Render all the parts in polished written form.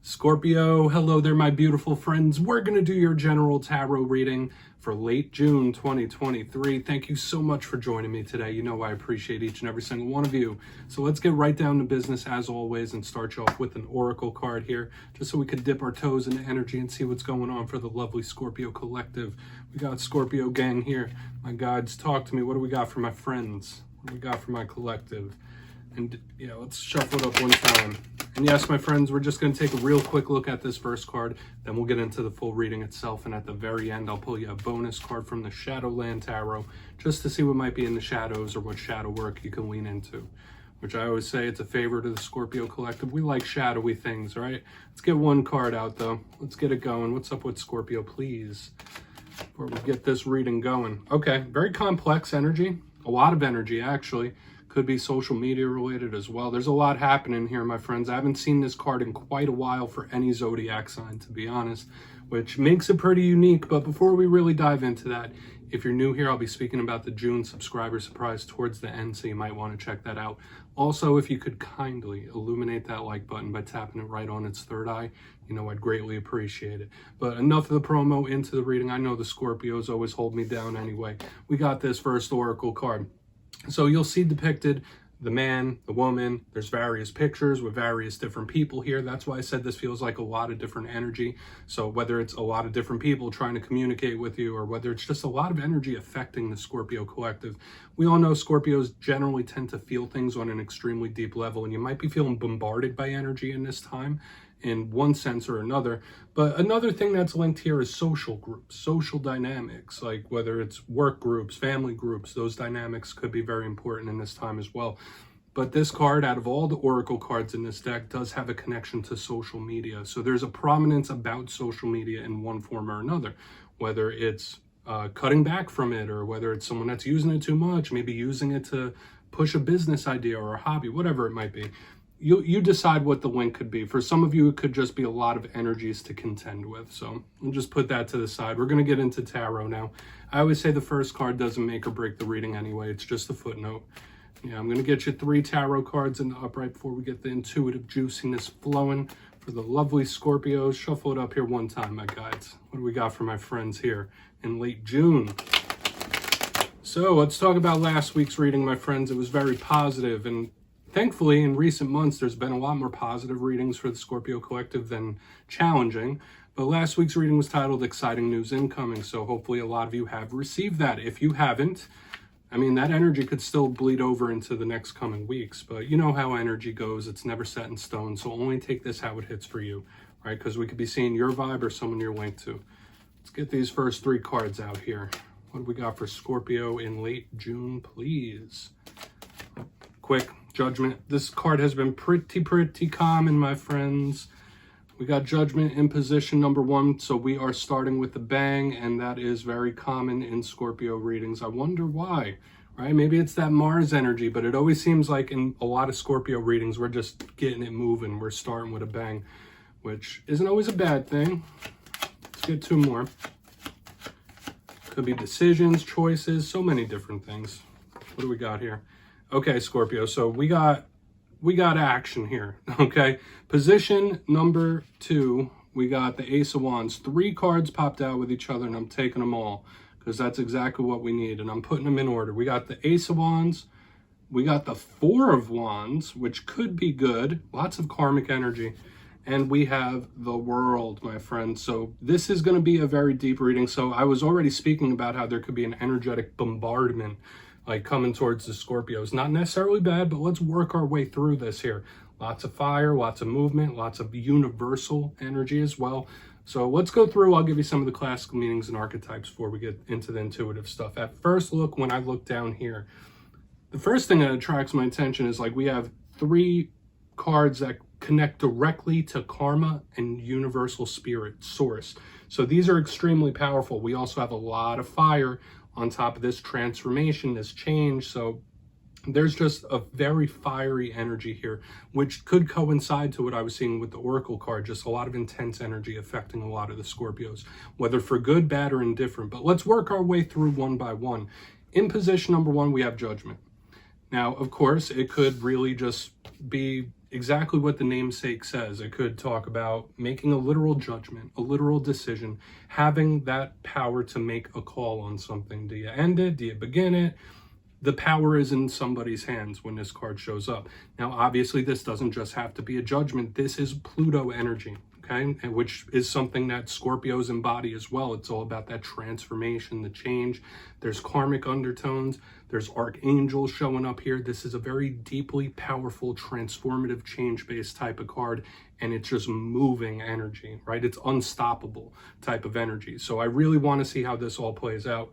Scorpio, hello there, my beautiful friends. We're going to do your general tarot reading for late June 2023. Thank you so much for joining me today. You know I appreciate each and every single one of you. So let's get right down to business as always and start you off with an oracle card here, just so we could dip our toes into energy and see what's going on for the lovely Scorpio collective. We got Scorpio gang here. My guides, talk to me. What do we got for my friends? What do we got for my collective? And yeah, let's shuffle it up one time. And yes, my friends, we're just going to take a real quick look at this first card. Then we'll get into the full reading itself. And at the very end, I'll pull you a bonus card from the Shadowland Tarot, just to see what might be in the shadows or what shadow work you can lean into. Which I always say it's a favor to the Scorpio collective. We like shadowy things, right? Let's get one card out, though. Let's get it going. What's up with Scorpio, please? Before we get this reading going. Okay, very complex energy. A lot of energy, actually. Could be social media related as well. There's a lot happening here, my friends. I haven't seen this card in quite a while for any zodiac sign, to be honest, which makes it pretty unique. But before we really dive into that, if you're new here, I'll be speaking about the June subscriber surprise towards the end, so you might want to check that out. Also, if you could kindly illuminate that like button by tapping it right on its third eye, you know, I'd greatly appreciate it. But enough of the promo, into the reading. I know the Scorpios always hold me down anyway. We got this first oracle card. So you'll see depicted the man, the woman. There's various pictures with various different people here. That's why I said this feels like a lot of different energy. So whether it's a lot of different people trying to communicate with you, or whether it's just a lot of energy affecting the Scorpio collective, we all know Scorpios generally tend to feel things on an extremely deep level, and you might be feeling bombarded by energy in this time in one sense or another. But another thing that's linked here is social groups, social dynamics, like whether it's work groups, family groups. Those dynamics could be very important in this time as well. But this card, out of all the oracle cards in this deck, does have a connection to social media. So there's a prominence about social media in one form or another, whether it's cutting back from it, or whether it's someone that's using it too much, maybe using it to push a business idea or a hobby, whatever it might be. You decide what the link could be. For some of you, it could just be a lot of energies to contend with. So we'll just put that to the side. We're going to get into tarot now. I always say the first card doesn't make or break the reading anyway. It's just a footnote. Yeah, I'm going to get you 3 tarot cards in the upright before we get the intuitive juiciness flowing for the lovely Scorpios. Shuffle it up here one time, my guides. What do we got for my friends here in late June? So let's talk about last week's reading, my friends. It was very positive, and thankfully, in recent months, there's been a lot more positive readings for the Scorpio collective than challenging. But last week's reading was titled Exciting News Incoming, so hopefully a lot of you have received that. If you haven't, I mean, that energy could still bleed over into the next coming weeks. But you know how energy goes. It's never set in stone, so only take this how it hits for you, right? Because we could be seeing your vibe or someone you're linked to. Let's get these first 3 cards out here. What do we got for Scorpio in late June, please? Quick. Judgment. This card has been pretty common, my friends. We got Judgment in position number 1, so we are starting with a bang, and that is very common in Scorpio readings. I wonder why, right? Maybe it's that Mars energy, but it always seems like in a lot of Scorpio readings, we're just getting it moving. We're starting with a bang, which isn't always a bad thing. Let's get 2 more. Could be decisions, choices, so many different things. What do we got here? Okay, Scorpio, so we got action here, okay? Position number 2, we got the Ace of Wands. 3 cards popped out with each other, and I'm taking them all because that's exactly what we need, and I'm putting them in order. We got the Ace of Wands. We got the 4 of Wands, which could be good. Lots of karmic energy. And we have the World, my friend. So this is going to be a very deep reading. So I was already speaking about how there could be an energetic bombardment like coming towards the Scorpios. Not necessarily bad, but let's work our way through this here. Lots of fire, lots of movement, lots of universal energy as well. So let's go through. I'll give you some of the classical meanings and archetypes before we get into the intuitive stuff. At first look, when I look down here, the first thing that attracts my attention is like we have 3 cards that connect directly to karma and universal spirit source. So these are extremely powerful. We also have a lot of fire on top of this transformation, this change. So there's just a very fiery energy here, which could coincide to what I was seeing with the Oracle card, just a lot of intense energy affecting a lot of the Scorpios, whether for good, bad, or indifferent. But let's work our way through one by one. In position number 1, we have Judgment. Now, of course, it could really just be exactly what the namesake says. It could talk about making a literal judgment, a literal decision, having that power to make a call on something. Do you end it? Do you begin it? The power is in somebody's hands when this card shows up. Now, obviously, this doesn't just have to be a judgment. This is Pluto energy, okay? And which is something that Scorpios embody as well. It's all about that transformation, the change. There's karmic undertones. There's archangels showing up here. This is a very deeply powerful, transformative, change-based type of card, and it's just moving energy, right? It's unstoppable type of energy. So I really want to see how this all plays out.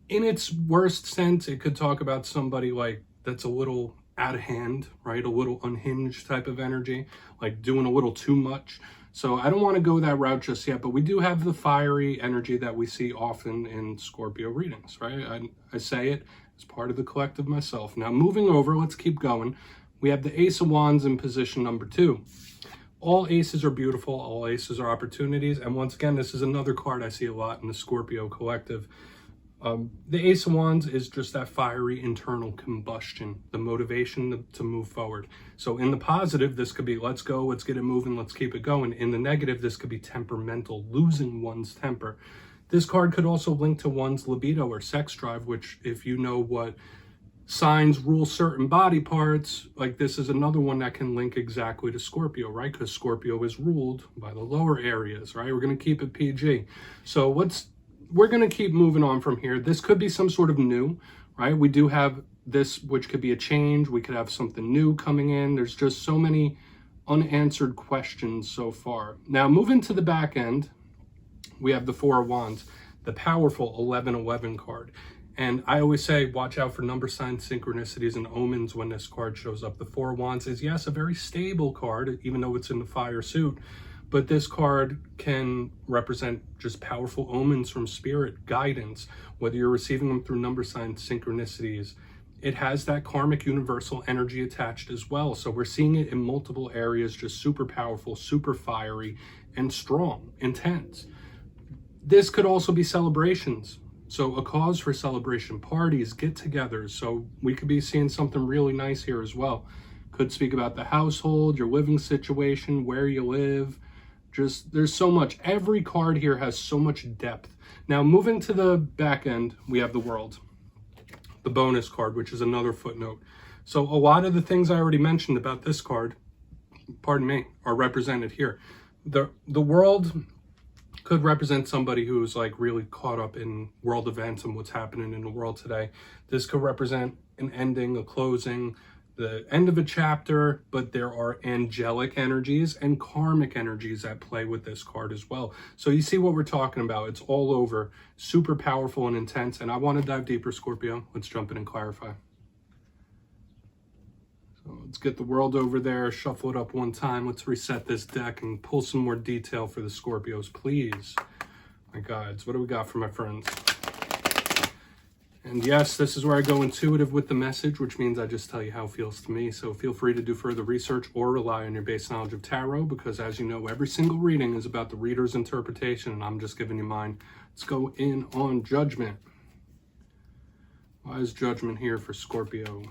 In its worst sense, it could talk about somebody like that's a little out of hand, right? A little unhinged type of energy, like doing a little too much. So I don't want to go that route just yet, but we do have the fiery energy that we see often in Scorpio readings, right? I say it as part of the collective myself. Now, moving over, let's keep going. We have the Ace of Wands in position number 2. All aces are beautiful. All aces are opportunities. And once again, this is another card I see a lot in the Scorpio collective. The Ace of Wands is just that fiery internal combustion, the motivation to move forward. So in the positive, this could be, let's go, let's get it moving, let's keep it going. In the negative, this could be temperamental, losing one's temper. This card could also link to one's libido or sex drive, which if you know what signs rule certain body parts, like this is another one that can link exactly to Scorpio, right? Because Scorpio is ruled by the lower areas, right? We're going to keep it PG. So we're going to keep moving on from here. This could be some sort of new, right? We do have this, which could be a change. We could have something new coming in. There's just so many unanswered questions so far. Now, moving to the back end, we have the Four of Wands, the powerful 1111 card. And I always say, watch out for number signs, synchronicities, and omens when this card shows up. The Four of Wands is, yes, a very stable card, even though it's in the fire suit. But this card can represent just powerful omens from spirit, guidance, whether you're receiving them through number signs, synchronicities. It has that karmic universal energy attached as well. So we're seeing it in multiple areas, just super powerful, super fiery, and strong, intense. This could also be celebrations. So a cause for celebration, parties, get-togethers. So we could be seeing something really nice here as well. Could speak about the household, your living situation, where you live. Just, there's so much. Every card here has so much depth. Now, moving to the back end, we have the World, the bonus card, which is another footnote. So a lot of the things I already mentioned about this card, pardon me, are represented here. The World could represent somebody who's like really caught up in world events and what's happening in the world today. This could represent an ending, a closing, the end of a chapter, but there are angelic energies and karmic energies at play with this card as well. So you see what we're talking about. It's all over, super powerful and intense. And I want to dive deeper, Scorpio. Let's jump in and clarify. So let's get the World over there, shuffle it up one time. Let's reset this deck and pull some more detail for the Scorpios, please. My guides, what do we got for my friends? And yes, this is where I go intuitive with the message, which means I just tell you how it feels to me. So feel free to do further research or rely on your base knowledge of tarot, because as you know, every single reading is about the reader's interpretation, and I'm just giving you mine. Let's go in on Judgment. Why is Judgment here for Scorpio?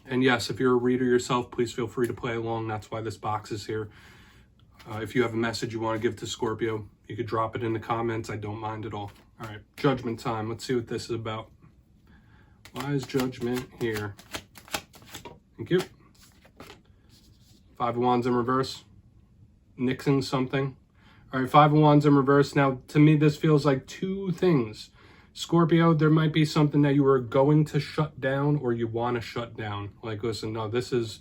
And yes, if you're a reader yourself, please feel free to play along. That's why this box is here. If you have a message you want to give to Scorpio, you could drop it in the comments. I don't mind at all. All right, Judgment time. Let's see what this is about. Why is Judgment here? Thank you. Five of Wands in reverse. Nixing something. All right, Five of Wands in reverse. Now, to me, this feels like two things. Scorpio, there might be something that you are going to shut down or you want to shut down. Like, listen, no, this is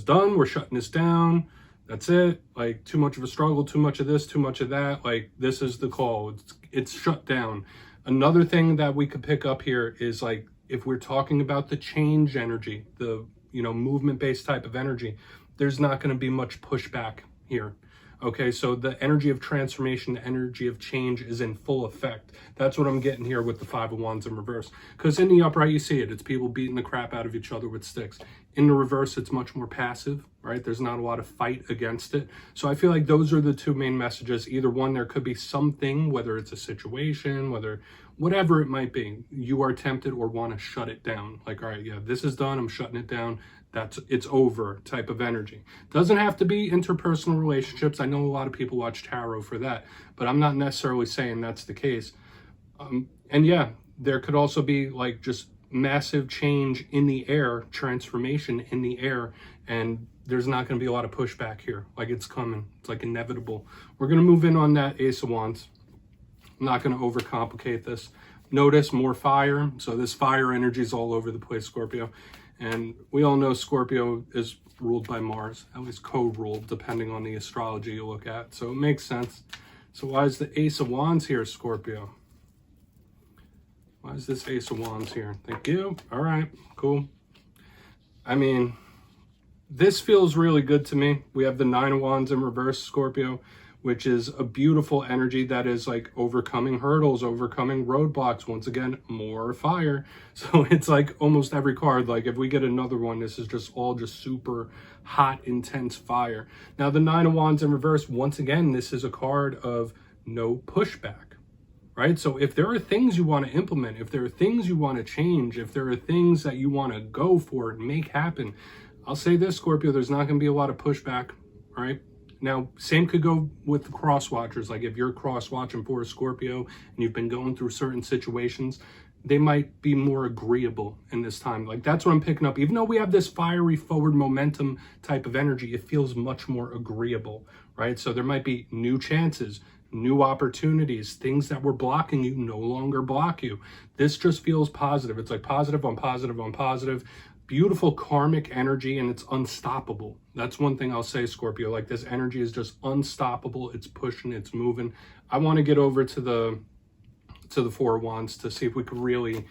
done. We're shutting this down. That's it. Like, too much of a struggle, too much of this, too much of that. Like, this is the call. It's shut down. Another thing that we could pick up here is, like, if we're talking about the change energy, the, movement-based type of energy, there's not going to be much pushback here. Okay, so the energy of transformation, the energy of change is in full effect. That's what I'm getting here with the Five of Wands in reverse. Because in the upright, you see it. It's people beating the crap out of each other with sticks. In the reverse, it's much more passive, right? There's not a lot of fight against it. So I feel like those are the two main messages. Either one, there could be something, whether it's a situation, whatever it might be, you are tempted or want to shut it down. Like, all right, yeah, this is done. I'm shutting it down. it's over type of energy. Doesn't have to be interpersonal relationships. I know a lot of people watch tarot for that, but I'm not necessarily saying that's the case. And yeah, there could also be like just massive change in the air, transformation in the air, and there's not going to be a lot of pushback here. Like, it's coming. It's like inevitable. We're going to move in on that Ace of Wands. I'm not going to overcomplicate this. Notice more fire. So this fire energy is all over the place, Scorpio. And we all know Scorpio is ruled by Mars, at least co-ruled, depending on the astrology you look at. So it makes sense. So why is the Ace of Wands here, Scorpio? Why is this Ace of Wands here? Thank you. All right, cool. I mean, this feels really good to me. We have the Nine of Wands in reverse, Scorpio, which is a beautiful energy that is like overcoming hurdles, overcoming roadblocks. Once again, more fire. So it's like almost every card. Like if we get another one, this is just all just super hot, intense fire. Now the Nine of Wands in reverse, once again, this is a card of no pushback. Right? So if there are things you want to implement, if there are things you want to change, if there are things that you want to go for and make happen, I'll say this, Scorpio, there's not going to be a lot of pushback, right? Now, same could go with the cross watchers. Like if you're cross watching for a Scorpio and you've been going through certain situations, they might be more agreeable in this time. Like that's what I'm picking up. Even though we have this fiery forward momentum type of energy, it feels much more agreeable, right? So there might be new chances, new opportunities, things that were blocking you no longer block you. This just feels positive. It's like positive on positive on positive. Beautiful karmic energy, and it's unstoppable. That's one thing I'll say, Scorpio. Like this energy is just unstoppable. It's pushing, it's moving. I want to get over to the Four of Wands to see if we could really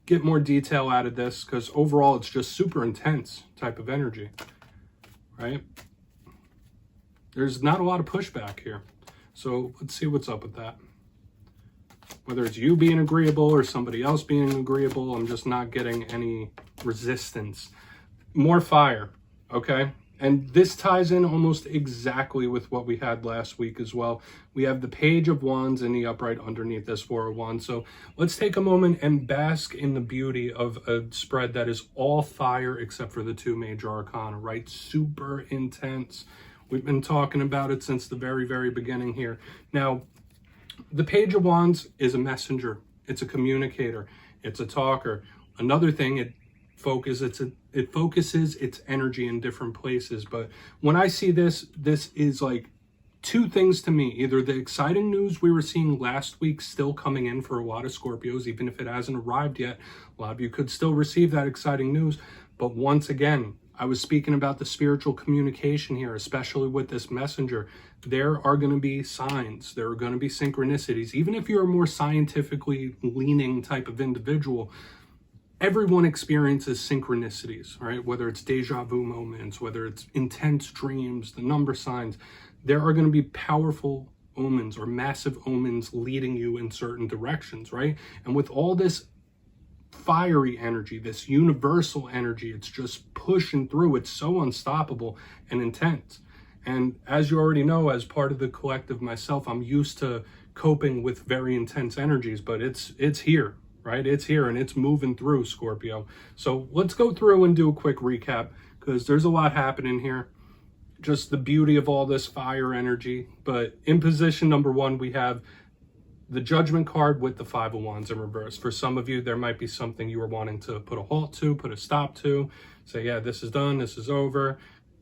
get more detail out of this, because overall it's just super intense type of energy, right? There's not a lot of pushback here. So let's see what's up with that. Whether it's you being agreeable or somebody else being agreeable, I'm just not getting any resistance. More fire, okay? And this ties in almost exactly with what we had last week as well. We have the Page of Wands in the upright underneath this Four of Wands. So let's take a moment and bask in the beauty of a spread that is all fire except for the two major arcana, right? Super intense. We've been talking about it since the very, very beginning here. Now, the Page of Wands is a messenger. It's a communicator. It's a talker. Another thing, it focuses its energy in different places. But when I see this, this is like two things to me. Either the exciting news we were seeing last week still coming in for a lot of Scorpios, even if it hasn't arrived yet. A lot of you could still receive that exciting news. But once again, I was speaking about the spiritual communication here, especially with this messenger. There are going to be signs. There are going to be synchronicities. Even if you're a more scientifically leaning type of individual, everyone experiences synchronicities, right? Whether it's deja vu moments, whether it's intense dreams, the number signs, there are going to be powerful omens or massive omens leading you in certain directions, right? And with all this fiery energy, this universal energy, it's just pushing through. It's so unstoppable and intense. And as you already know, as part of the collective myself, I'm used to coping with very intense energies, but it's here, right? It's here and it's moving through, Scorpio. So let's go through and do a quick recap, because there's a lot happening here. Just the beauty of all this fire energy. But in position number one, we have the Judgment card with the Five of Wands in reverse. For some of you, there might be something you are wanting to put a halt to, put a stop to, say, yeah, this is done, this is over,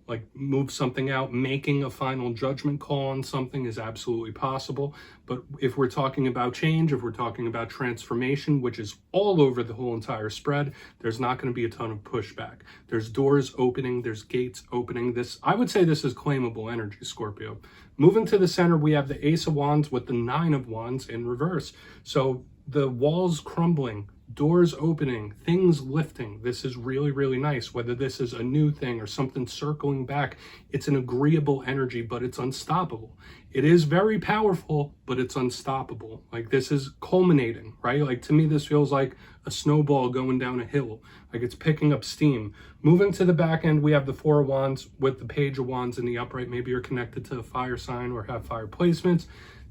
like move something out. Making a final judgment call on something is absolutely possible. But if we're talking about change, if we're talking about transformation, which is all over the whole entire spread, there's not going to be a ton of pushback. There's doors opening, there's gates opening. This, I would say this is claimable energy, Scorpio. Moving to the center, we have the Ace of Wands with the Nine of Wands in reverse. So the walls crumbling, doors opening, things lifting. This is really, really nice. Whether this is a new thing or something circling back, it's an agreeable energy, but it's unstoppable. It is very powerful, but it's unstoppable. Like this is culminating, right? Like to me, this feels like a snowball going down a hill. Like it's picking up steam. Moving to the back end, we have the Four of Wands with the Page of Wands in the upright. Maybe you're connected to a fire sign or have fire placements.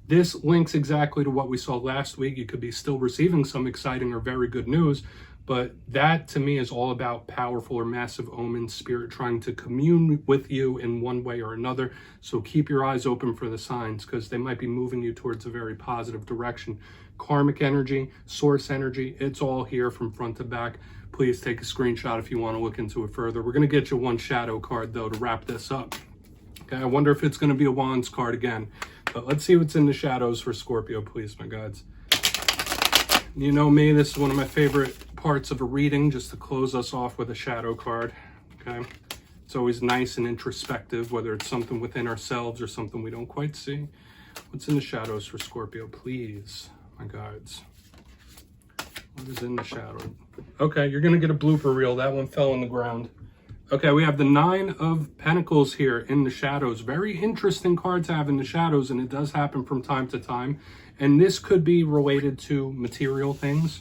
This links exactly to what we saw last week. You could be still receiving some exciting or very good news, But that to me is all about powerful or massive omens, spirit trying to commune with you in one way or another. So keep your eyes open for the signs, because they might be moving you towards a very positive direction. Karmic energy, source energy, it's all here from front to back. Please take a screenshot if you want to look into it further. We're going to get you one shadow card though to wrap this up. Okay, I wonder if it's going to be a Wands card again. But let's see what's in the shadows for Scorpio, please, my gods. You know me, this is one of my favorite parts of a reading, just to close us off with a shadow card. Okay, it's always nice and introspective, whether it's something within ourselves or something we don't quite see. What's in the shadows for Scorpio, please, my gods? What is in the shadow? Okay, you're gonna get a blooper reel. That one fell on the ground. Okay, we have the 9 of Pentacles here in the shadows. Very interesting card to have in the shadows, and it does happen from time to time. And this could be related to material things.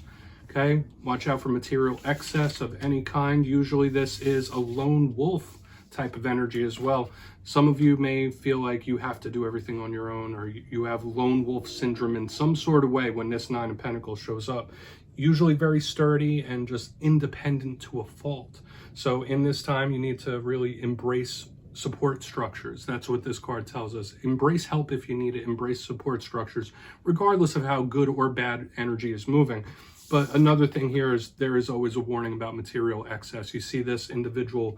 Okay, watch out for material excess of any kind. Usually this is a lone wolf type of energy as well. Some of you may feel like you have to do everything on your own, or you have lone wolf syndrome in some sort of way when this 9 of Pentacles shows up. Usually very sturdy and just independent to a fault. So in this time, you need to really embrace support structures. That's what this card tells us. Embrace help if you need it. Embrace support structures, regardless of how good or bad energy is moving. But another thing here is there is always a warning about material excess. You see this individual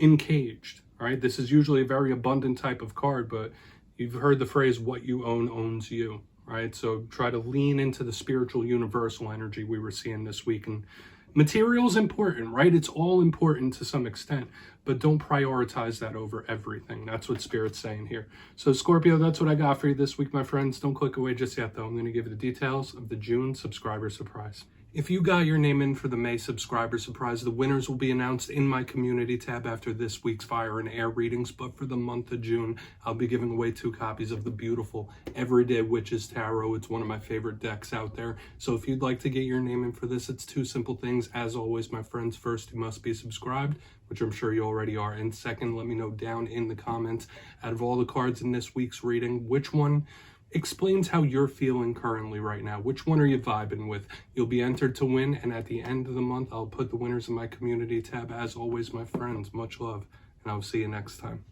encaged, all right? This is usually a very abundant type of card, but you've heard the phrase, what you own owns you, right? So try to lean into the spiritual universal energy we were seeing this week. And material is important, right? It's all important to some extent, but don't prioritize that over everything. That's what Spirit's saying here. So Scorpio, that's what I got for you this week, my friends. Don't click away just yet, though. I'm going to give you the details of the June subscriber surprise. If you got your name in for the May subscriber surprise, the winners will be announced in my community tab after this week's fire and air readings. But for the month of June, I'll be giving away 2 copies of the beautiful Everyday Witches Tarot. It's one of my favorite decks out there. So if you'd like to get your name in for this, it's 2 simple things. As always, my friends, first, you must be subscribed, which I'm sure you already are. And second, let me know down in the comments, out of all the cards in this week's reading, which one explains how you're feeling currently right now. Which one are you vibing with? You'll be entered to win, and at the end of the month, I'll put the winners in my community tab. As always, my friends, much love, and I'll see you next time.